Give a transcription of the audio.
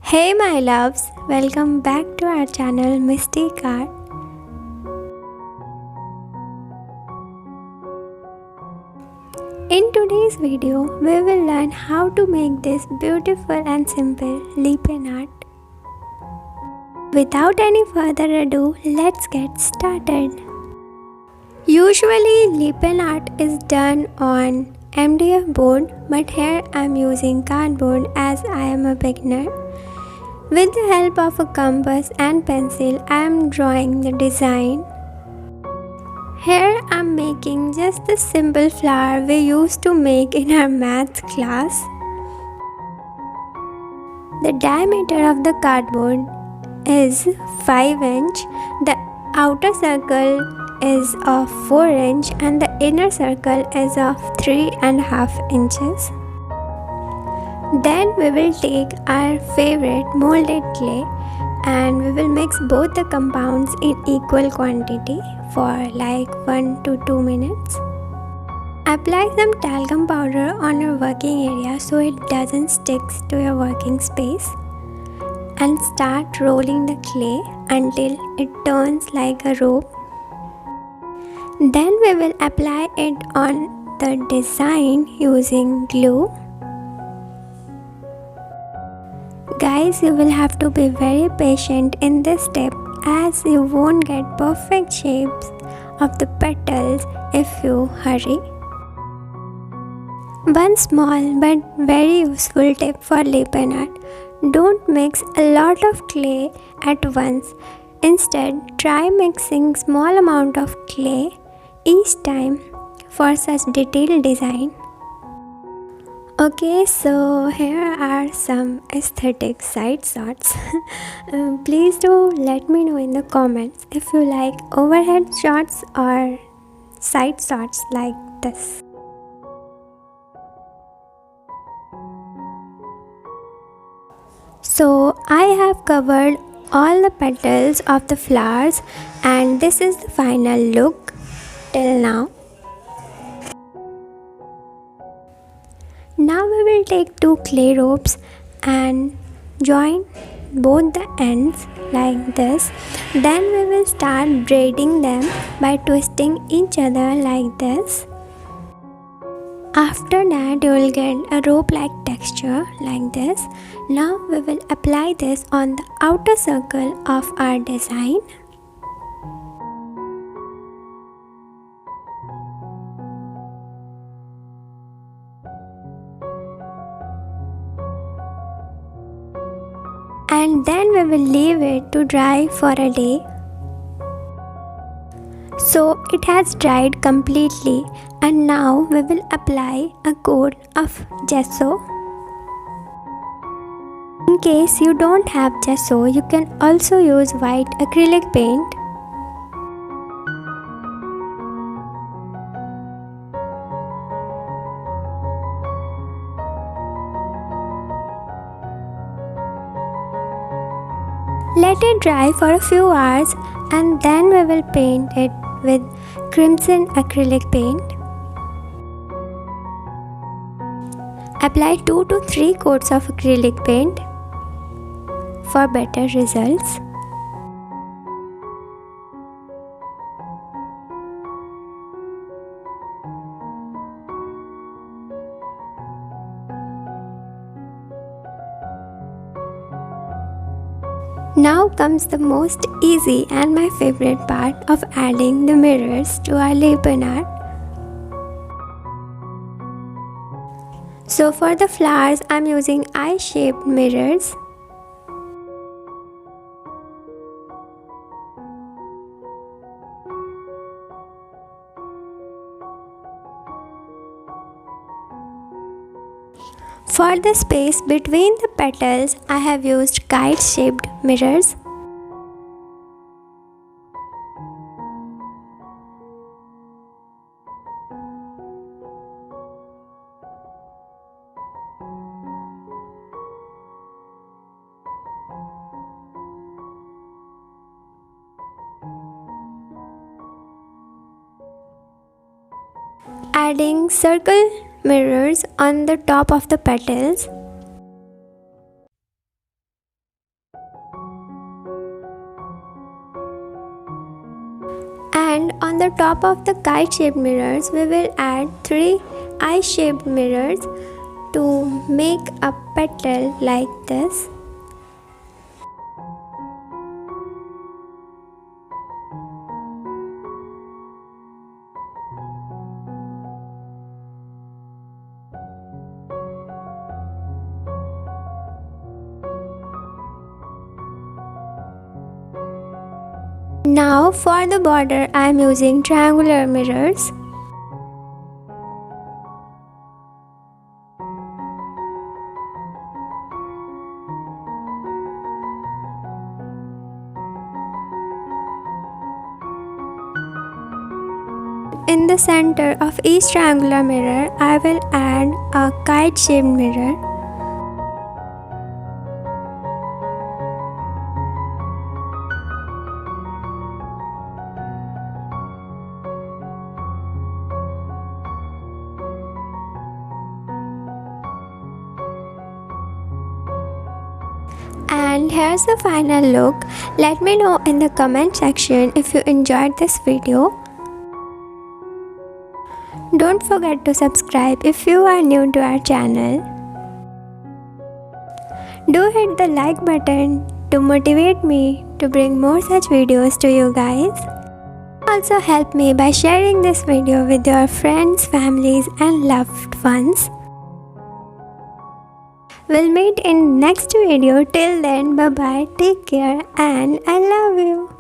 Hey my loves, welcome back to our channel Mystic Art. In today's video, we will learn how to make this beautiful and simple Lippan art. Without any further ado, let's get started. Usually Lippan art is done on MDF board, but here I am using cardboard as I am a beginner. With the help of a compass and pencil, I am drawing the design. Here I am making just the simple flower we used to make in our maths class. The diameter of the cardboard is 5 inch, the outer circle is of 4 inch and the inner circle is of 3.5 inches. Then we will take our favorite molded clay and we will mix both the compounds in equal quantity for like 1 to 2 minutes. Apply some talcum powder on your working area so it doesn't stick to your working space, and start rolling the clay until it turns like a rope. Then we will apply it on the design using glue. Guys, you will have to be very patient in this step as you won't get perfect shapes of the petals if you hurry. One small but very useful tip for Lippan art: don't mix a lot of clay at once. Instead, try mixing small amount of clay each time for such detailed design. Okay, so here are some aesthetic side shots. Please do let me know in the comments if you like overhead shots or side shots like this. So I have covered all the petals of the flowers and this is the final look till now. Now we will take two clay ropes and join both the ends like this. Then we will start braiding them by twisting each other like this. After that you will get a rope like texture like this. Now we will apply this on the outer circle of our design. And then we will leave it to dry for a day. So it has dried completely, and now we will apply a coat of gesso. In case you don't have gesso, you can also use white acrylic paint. Let it dry for a few hours and then we will paint it with crimson acrylic paint. Apply 2 to 3 coats of acrylic paint for better results. Now comes the most easy and my favorite part of adding the mirrors to our Lippan art. So for the flowers, I am using eye-shaped mirrors. For the space between the petals, I have used kite-shaped mirrors. Adding circle mirrors on the top of the petals. And on the top of the kite shaped mirrors, we will add 3 eye shaped mirrors to make a petal like this. Now for the border, I am using triangular mirrors. In the center of each triangular mirror, I will add a kite shaped mirror. And here's the final look. Let me know in the comment section if you enjoyed this video. Don't forget to subscribe if you are new to our channel. Do hit the like button to motivate me to bring more such videos to you guys. Also help me by sharing this video with your friends, families and loved ones. We'll meet in next video. Till then, bye bye, take care and I love you.